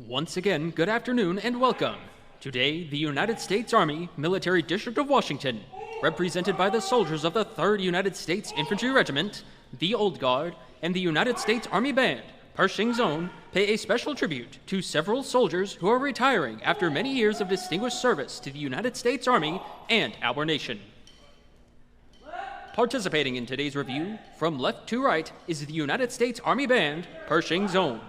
Once again, good afternoon and welcome. Today, the United States Army Military District of Washington, represented by the soldiers of the 3rd United States Infantry Regiment, the Old Guard, and the United States Army Band, Pershing Zone, pay a special tribute to several soldiers who are retiring after many years of distinguished service to the United States Army and our nation. Participating in today's review, from left to right, is the United States Army Band, Pershing Zone.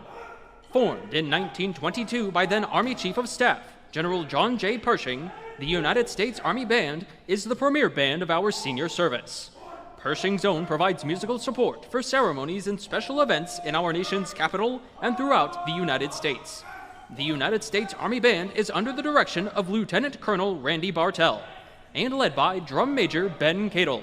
Formed in 1922 by then Army Chief of Staff, General John J. Pershing, the United States Army Band is the premier band of our senior service. Pershing Zone provides musical support for ceremonies and special events in our nation's capital and throughout the United States. The United States Army Band is under the direction of Lieutenant Colonel Randy Bartell and led by Drum Major Ben Cadle.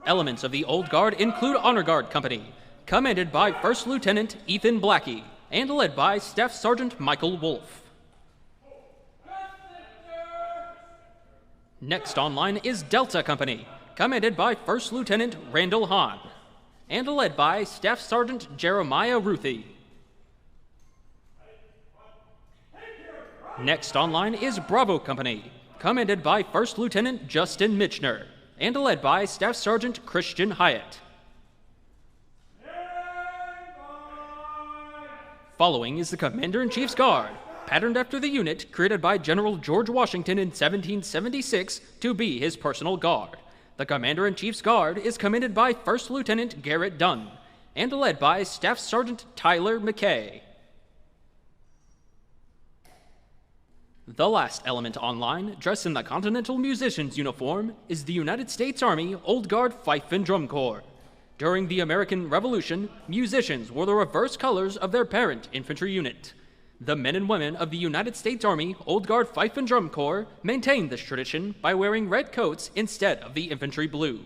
Elements of the Old Guard include Honor Guard Company, commanded by First Lieutenant Ethan Blackie and led by Staff Sergeant Michael Wolfe. Next online is Delta Company, commanded by First Lieutenant Randall Hahn and led by Staff Sergeant Jeremiah Ruthie. Next online is Bravo Company, commanded by First Lieutenant Justin Mitchner and led by Staff Sergeant Christian Hyatt. Following is the Commander-in-Chief's Guard, patterned after the unit created by General George Washington in 1776 to be his personal guard. The Commander-in-Chief's Guard is commanded by First Lieutenant Garrett Dunn and led by Staff Sergeant Tyler McKay. The last element online, dressed in the Continental Musician's uniform, is the United States Army Old Guard Fife and Drum Corps. During the American Revolution, musicians wore the reverse colors of their parent infantry unit. The men and women of the United States Army Old Guard Fife and Drum Corps maintained this tradition by wearing red coats instead of the infantry blue.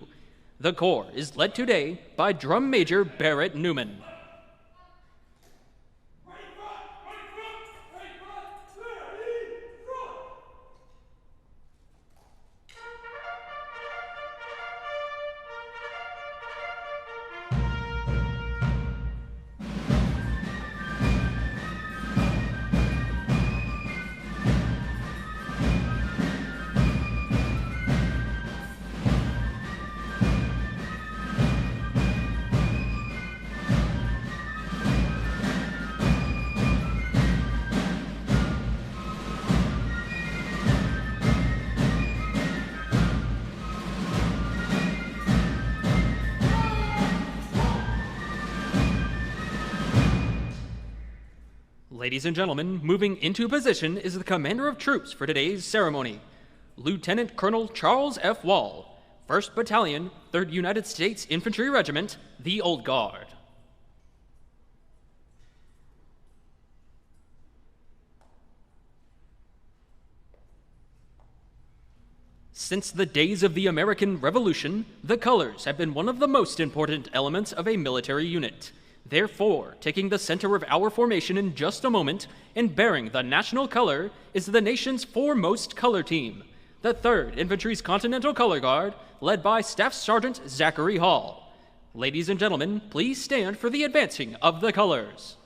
The Corps is led today by Drum Major Barrett Newman. Ladies and gentlemen, moving into position is the Commander of Troops for today's ceremony, Lieutenant Colonel Charles F. Wall, 1st Battalion, 3rd United States Infantry Regiment, the Old Guard. Since the days of the American Revolution, the colors have been one of the most important elements of a military unit. Therefore, taking the center of our formation in just a moment and bearing the national color is the nation's foremost color team, the 3rd Infantry's Continental Color Guard, led by Staff Sergeant Zachary Hall. Ladies and gentlemen, please stand for the advancing of the colors.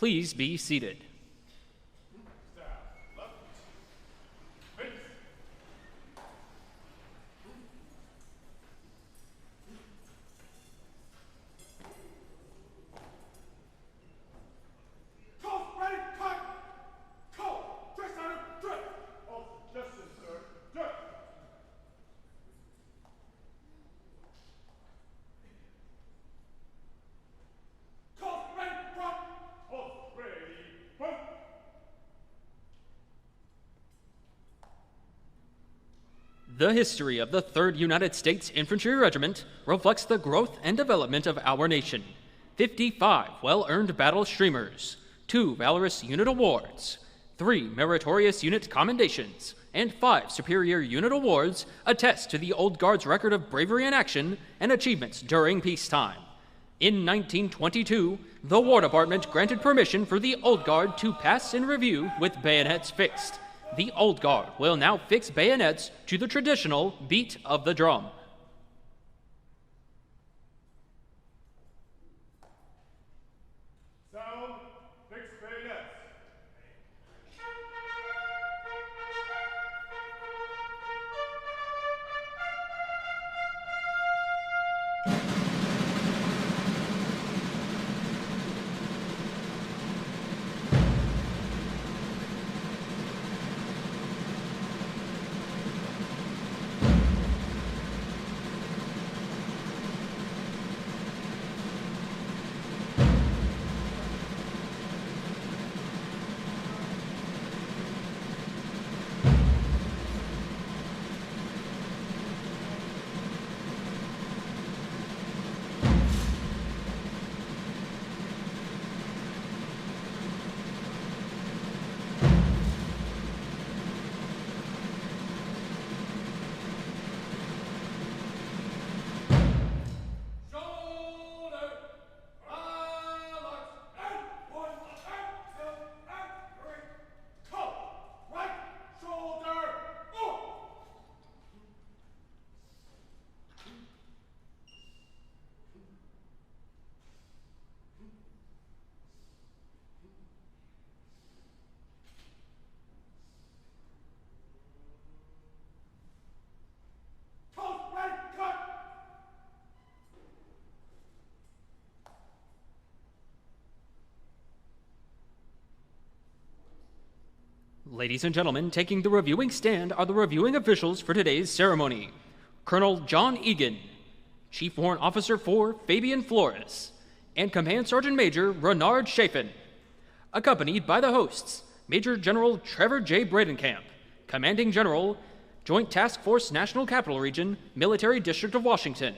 Please be seated. The history of the 3rd United States Infantry Regiment reflects the growth and development of our nation. 55 well-earned battle streamers, 2 valorous unit awards, 3 meritorious unit commendations, and 5 superior unit awards attest to the Old Guard's record of bravery in action and achievements during peacetime. In 1922, the War Department granted permission for the Old Guard to pass in review with bayonets fixed. The Old Guard will now fix bayonets to the traditional beat of the drum. Sound, fix bayonets. Ladies and gentlemen, taking the reviewing stand are the reviewing officials for today's ceremony. Colonel John Egan, Chief Warrant Officer 4 Fabian Flores, and Command Sergeant Major Renard Chafin, accompanied by the hosts, Major General Trevor J. Bredenkamp, Commanding General, Joint Task Force National Capital Region, Military District of Washington,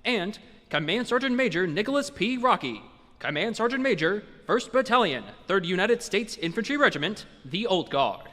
and Command Sergeant Major Nicholas P. Rocky, Command Sergeant Major, 1st Battalion, 3rd United States Infantry Regiment, the Old Guard.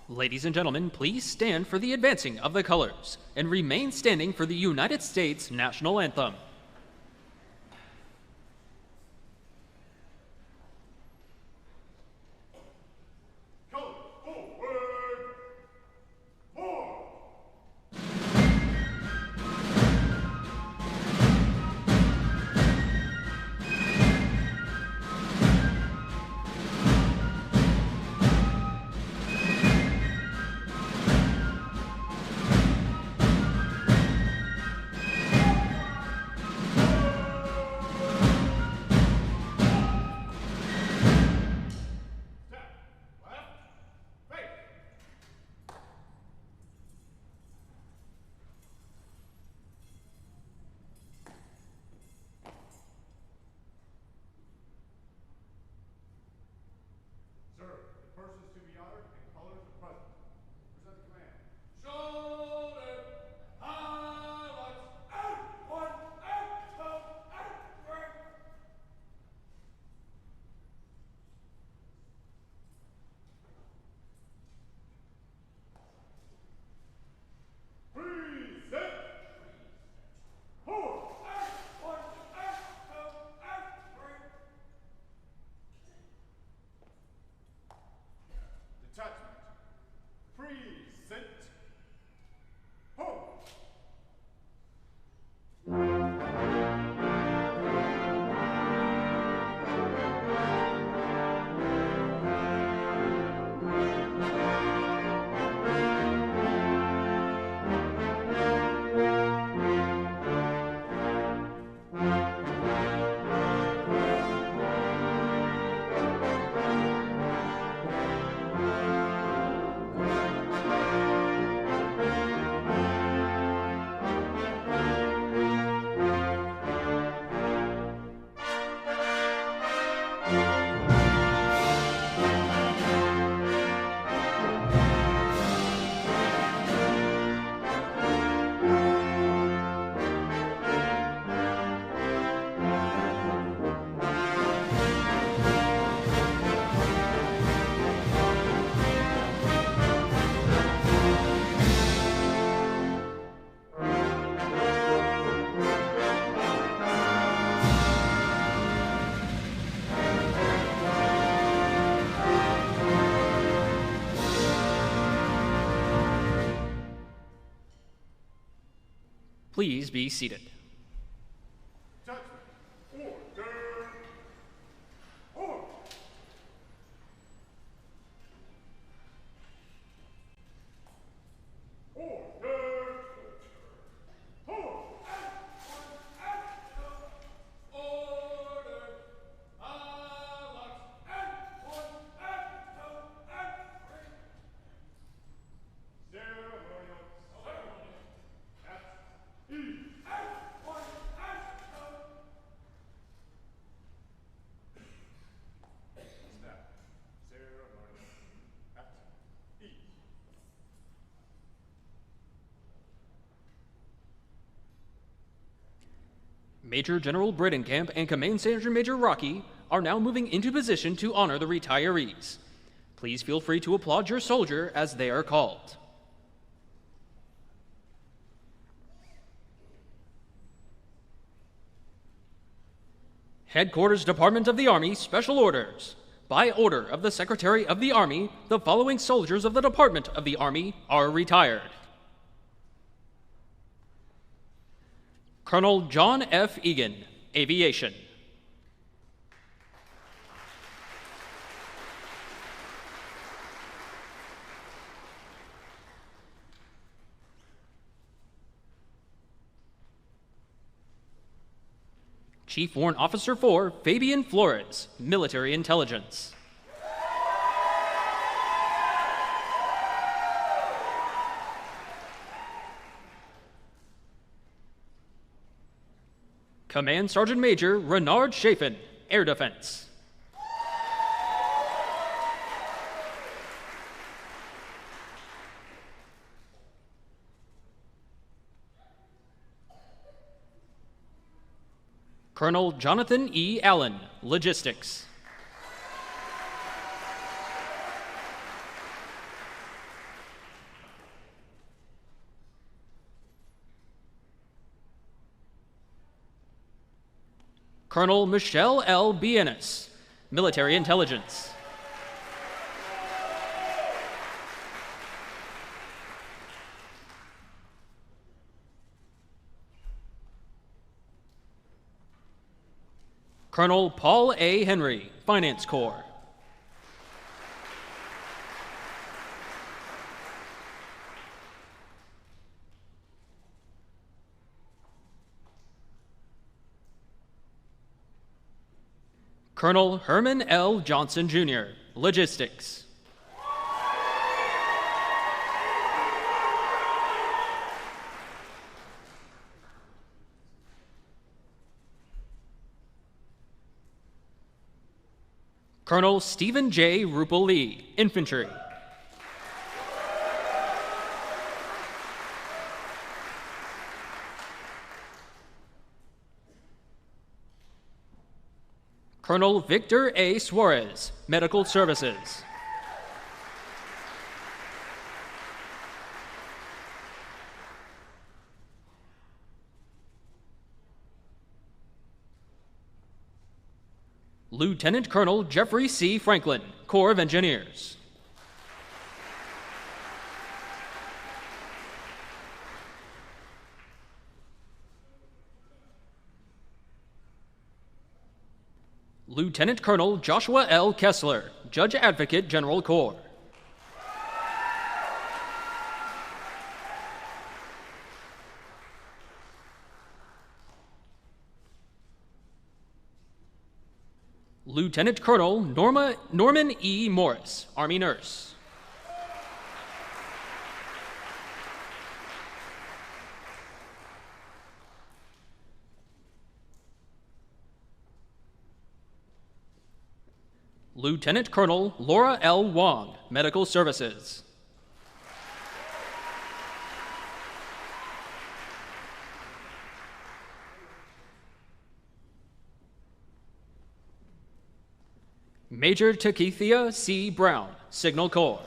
Ladies and gentlemen, please stand for the advancing of the colors and remain standing for the United States national anthem. Please be seated. Major General Bredenkamp and Command Sergeant Major Rocky are now moving into position to honor the retirees. Please feel free to applaud your soldier as they are called. Headquarters Department of the Army Special Orders. By order of the Secretary of the Army, the following soldiers of the Department of the Army are retired. Colonel John F. Egan, Aviation. Chief Warrant Officer 4, Fabian Flores, Military Intelligence. Command Sergeant Major Renard Chafin, Air Defense. Colonel Jonathan E. Allen, Logistics. Colonel Michelle L. Bienes, Military Intelligence. Colonel Paul A. Henry, Finance Corps. Colonel Herman L. Johnson, Jr., Logistics. Colonel Stephen J. Rupel Lee, Infantry. Colonel Victor A. Suarez, Medical Services. Lieutenant Colonel Jeffrey C. Franklin, Corps of Engineers. Lieutenant Colonel Joshua L. Kessler, Judge Advocate General Corps. Lieutenant Colonel Norman E. Morris, Army Nurse. Lieutenant Colonel Laura L. Wong, Medical Services. Major Takithia C. Brown, Signal Corps.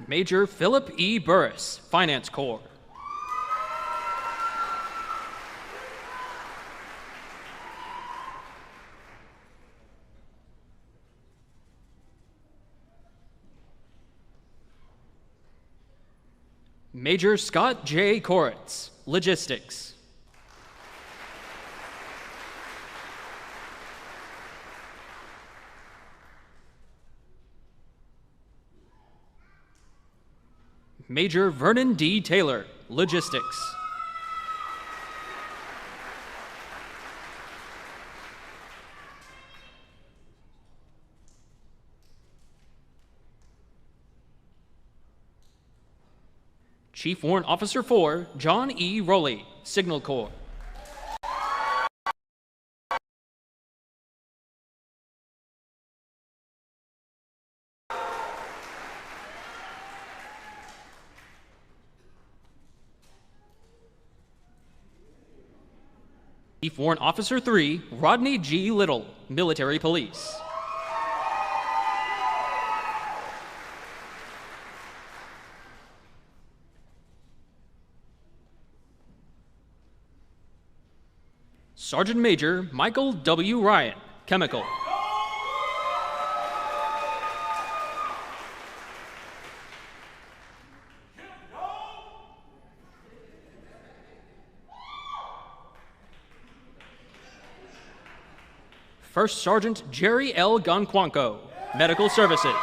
Major Philip E. Burris, Finance Corps. Major Scott J. Koritz, Logistics. Major Vernon D. Taylor, Logistics. Chief Warrant Officer 4, John E. Rowley, Signal Corps. Chief Warrant Officer 3, Rodney G. Little, Military Police. Sergeant Major Michael W. Ryan, Chemical. First Sergeant Jerry L. Gonquanco, Medical Services.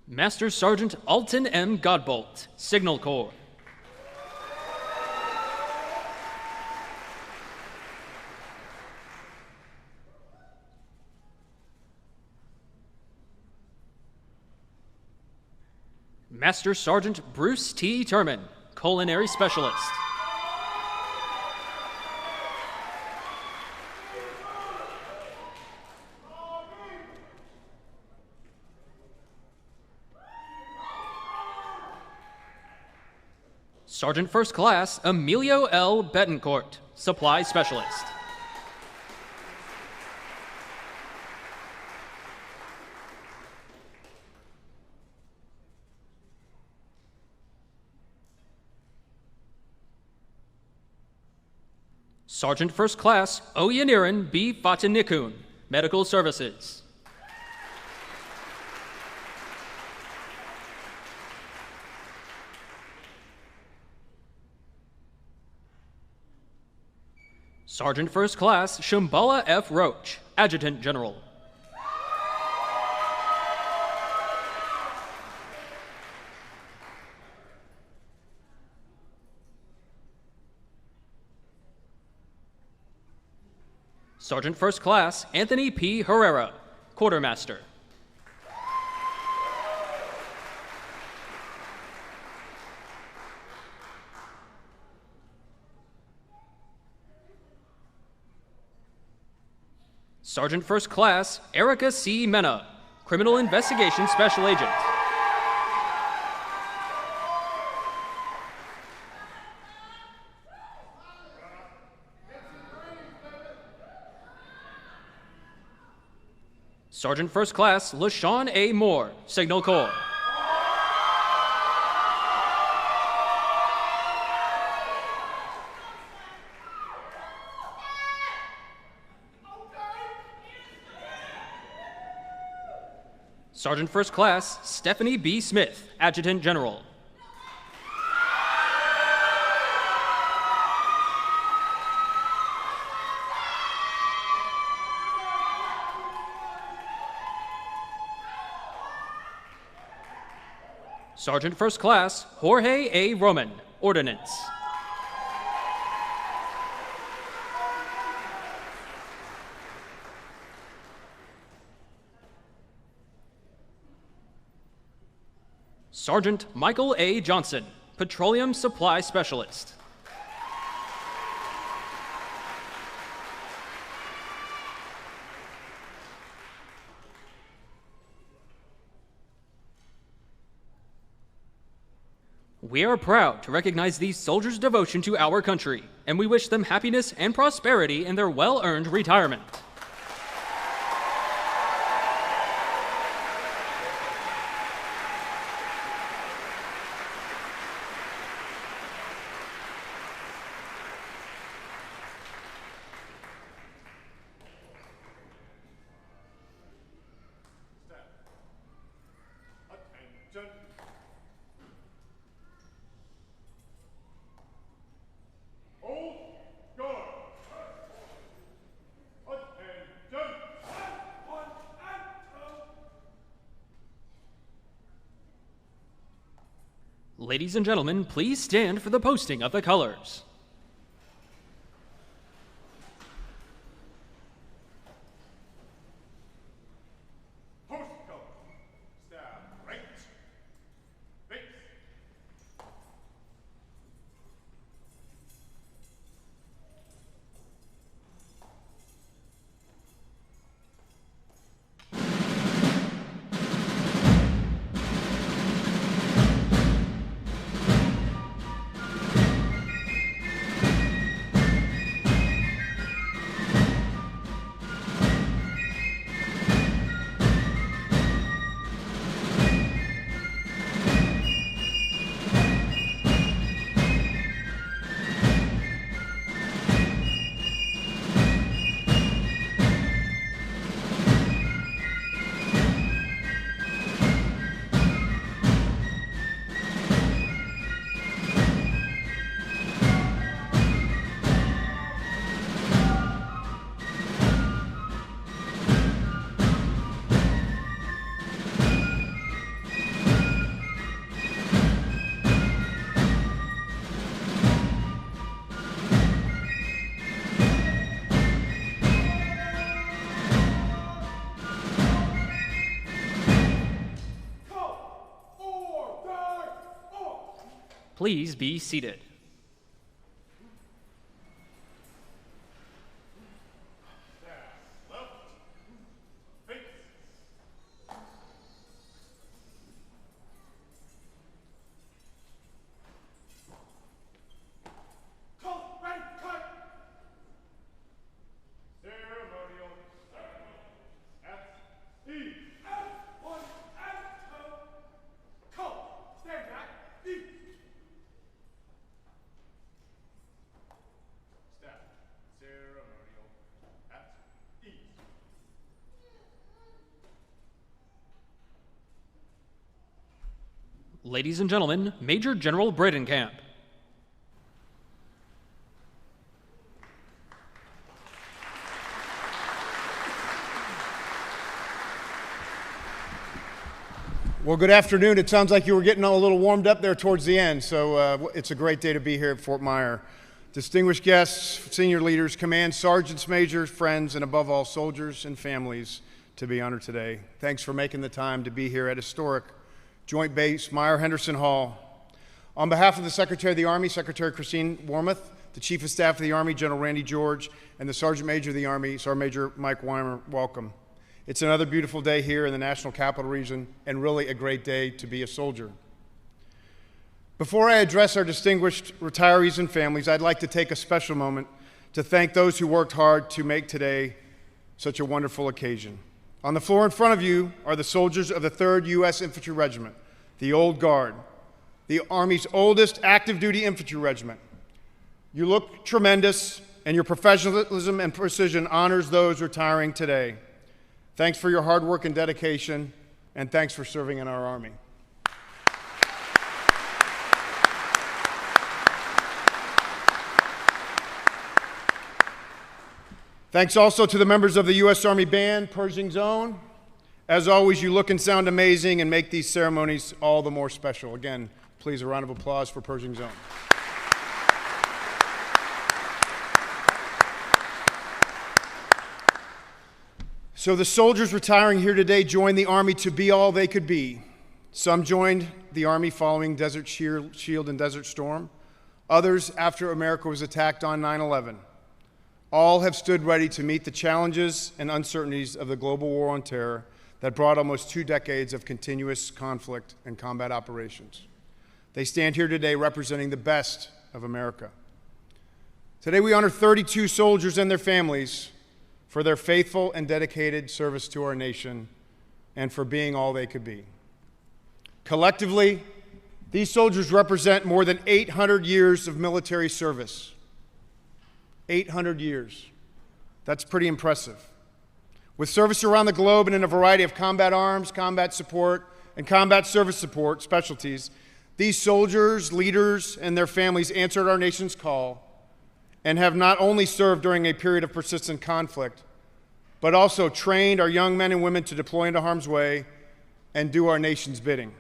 Master Sergeant Alton M. Godbolt, Signal Corps. Master Sergeant Bruce T. Turman, Culinary Specialist. Sergeant First Class Emilio L. Betancourt, Supply Specialist. Sergeant First Class Oyeniran B. Fatinikun, Medical Services. Sergeant First Class Shambhala F. Roach, Adjutant General. Sergeant First Class Anthony P. Herrera, Quartermaster. Sergeant First Class Erica C. Mena, Criminal Investigation Special Agent. Sergeant First Class LaShawn A. Moore, Signal Corps. Sergeant First Class Stephanie B. Smith, Adjutant General. Sergeant First Class Jorge A. Roman, Ordnance. Sergeant Michael A. Johnson, Petroleum Supply Specialist. We are proud to recognize these soldiers' devotion to our country, and we wish them happiness and prosperity in their well-earned retirement. Attention. Hold guard. Attention. One and two. Ladies and gentlemen, please stand for the posting of the colors. Post color. Staff right. Face. Please be seated. Left. Face. Ladies and gentlemen, Major General Bredenkamp. Well, good afternoon. It sounds like you were getting a little warmed up there towards the end, so it's a great day to be here at Fort MYER. Distinguished guests, senior leaders, command, sergeants, majors, friends, and above all, soldiers and families to be honored today. Thanks for making the time to be here at historic Joint Base MYER-Henderson Hall. On behalf of the Secretary of the Army, Secretary Christine Wormuth, the Chief of Staff of the Army, General Randy George, and the Sergeant Major of the Army, Sergeant Major Mike Weimer, welcome. It's another beautiful day here in the National Capital Region, and really a great day to be a soldier. Before I address our distinguished retirees and families, I'd like to take a special moment to thank those who worked hard to make today such a wonderful occasion. On the floor in front of you are the soldiers of the 3rd U.S. Infantry Regiment, the Old Guard, the Army's oldest active duty infantry regiment. You look tremendous, and your professionalism and precision honors those retiring today. Thanks for your hard work and dedication, and thanks for serving in our Army. Thanks also to the members of the U.S. Army Band, Pershing Zone. As always, you look and sound amazing and make these ceremonies all the more special. Again, please, a round of applause for Pershing Zone. So the soldiers retiring here today joined the Army to be all they could be. Some joined the Army following Desert Shield and Desert Storm. Others after America was attacked on 9/11. All have stood ready to meet the challenges and uncertainties of the global war on terror that brought almost 2 decades of continuous conflict and combat operations. They stand here today representing the best of America. Today we honor 32 soldiers and their families for their faithful and dedicated service to our nation and for being all they could be. Collectively, these soldiers represent more than 800 years of military service. 800 years. That's pretty impressive. With service around the globe and in a variety of combat arms, combat support, and combat service support specialties, these soldiers, leaders, and their families answered our nation's call and have not only served during a period of persistent conflict, but also trained our young men and women to deploy into harm's way and do our nation's bidding.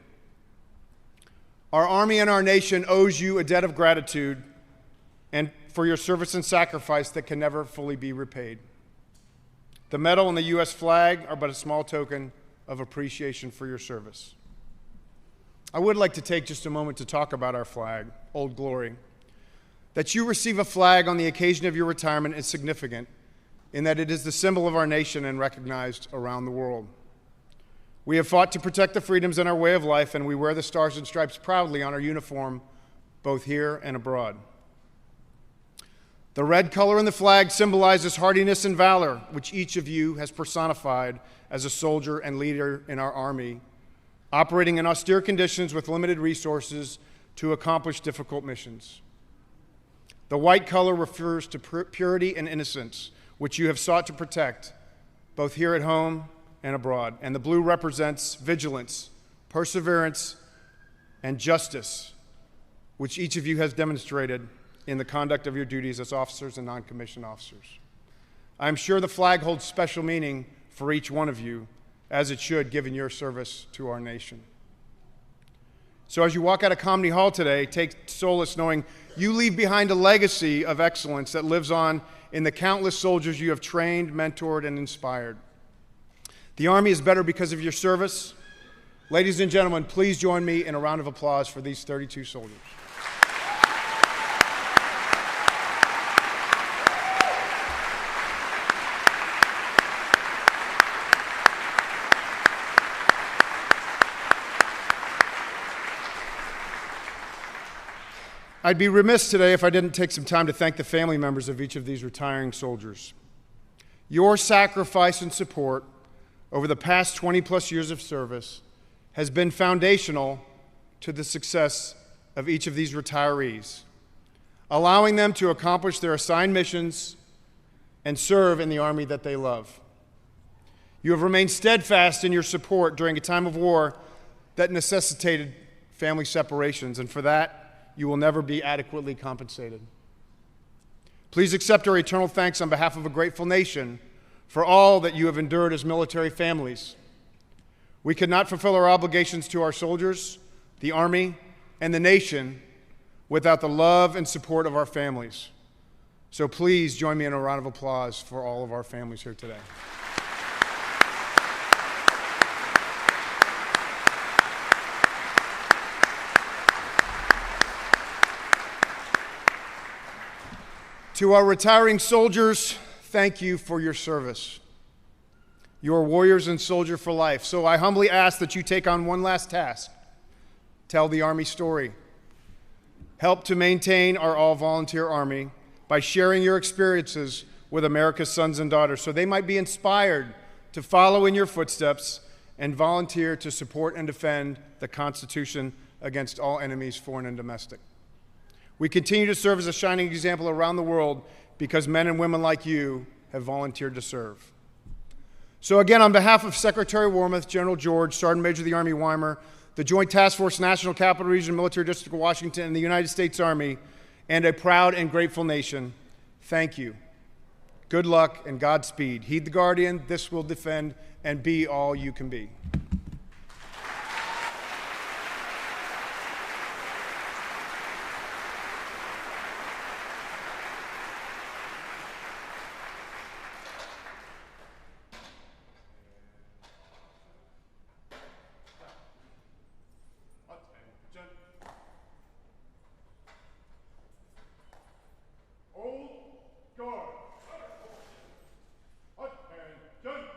Our Army and our nation owes you a debt of gratitude and for your service and sacrifice that can never fully be repaid. The medal and the U.S. flag are but a small token of appreciation for your service. I would like to take just a moment to talk about our flag, Old Glory. That you receive a flag on the occasion of your retirement is significant in that it is the symbol of our nation and recognized around the world. We have fought to protect the freedoms in our way of life, and we wear the stars and stripes proudly on our uniform, both here and abroad. The red color in the flag symbolizes hardiness and valor, which each of you has personified as a soldier and leader in our Army, operating in austere conditions with limited resources to accomplish difficult missions. The white color refers to purity and innocence, which you have sought to protect, both here at home and abroad. And the blue represents vigilance, perseverance, and justice, which each of you has demonstrated in the conduct of your duties as officers and non-commissioned officers. I'm sure the flag holds special meaning for each one of you, as it should, given your service to our nation. So as you walk out of Comedy Hall today, take solace knowing you leave behind a legacy of excellence that lives on in the countless soldiers you have trained, mentored, and inspired. The Army is better because of your service. Ladies and gentlemen, please join me in a round of applause for these 32 soldiers. I'd be remiss today if I didn't take some time to thank the family members of each of these retiring soldiers. Your sacrifice and support over the past 20-plus years of service has been foundational to the success of each of these retirees, allowing them to accomplish their assigned missions and serve in the Army that they love. You have remained steadfast in your support during a time of war that necessitated family separations, and for that, you will never be adequately compensated. Please accept our eternal thanks on behalf of a grateful nation for all that you have endured as military families. We could not fulfill our obligations to our soldiers, the Army, and the nation without the love and support of our families. So please join me in a round of applause for all of our families here today. To our retiring soldiers, thank you for your service. You are warriors and soldier for life. So I humbly ask that you take on one last task. Tell the Army story. Help to maintain our all-volunteer Army by sharing your experiences with America's sons and daughters so they might be inspired to follow in your footsteps and volunteer to support and defend the Constitution against all enemies, foreign and domestic. We continue to serve as a shining example around the world because men and women like you have volunteered to serve. So again, on behalf of Secretary Wormuth, General George, Sergeant Major of the Army Weimer, the Joint Task Force National Capital Region Military District of Washington, and the United States Army, and a proud and grateful nation, thank you. Good luck and Godspeed. Heed the Guardian, this will defend, and be all you can be. Old guard. Attention.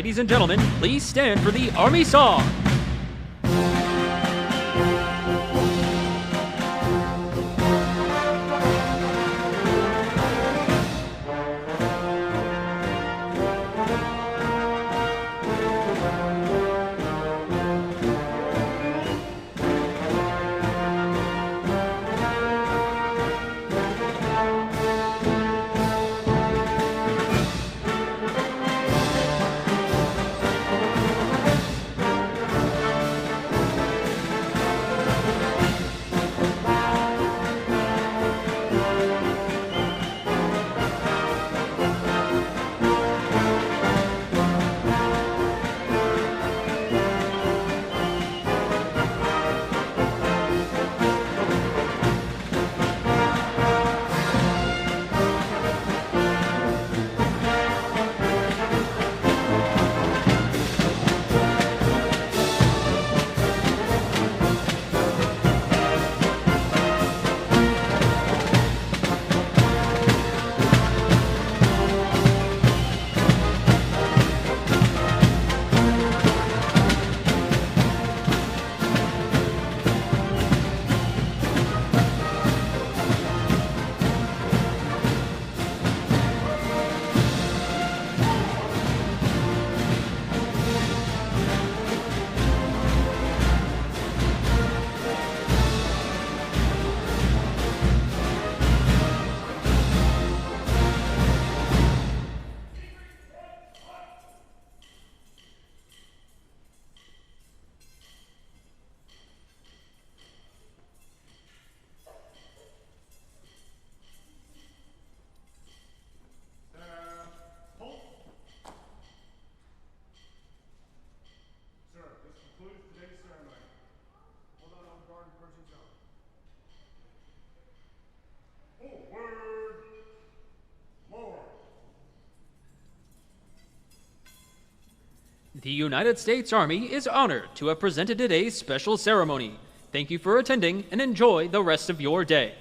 Ladies and gentlemen, please stand for the Army Song. The United States Army is honored to have presented today's special ceremony. Thank you for attending and enjoy the rest of your day.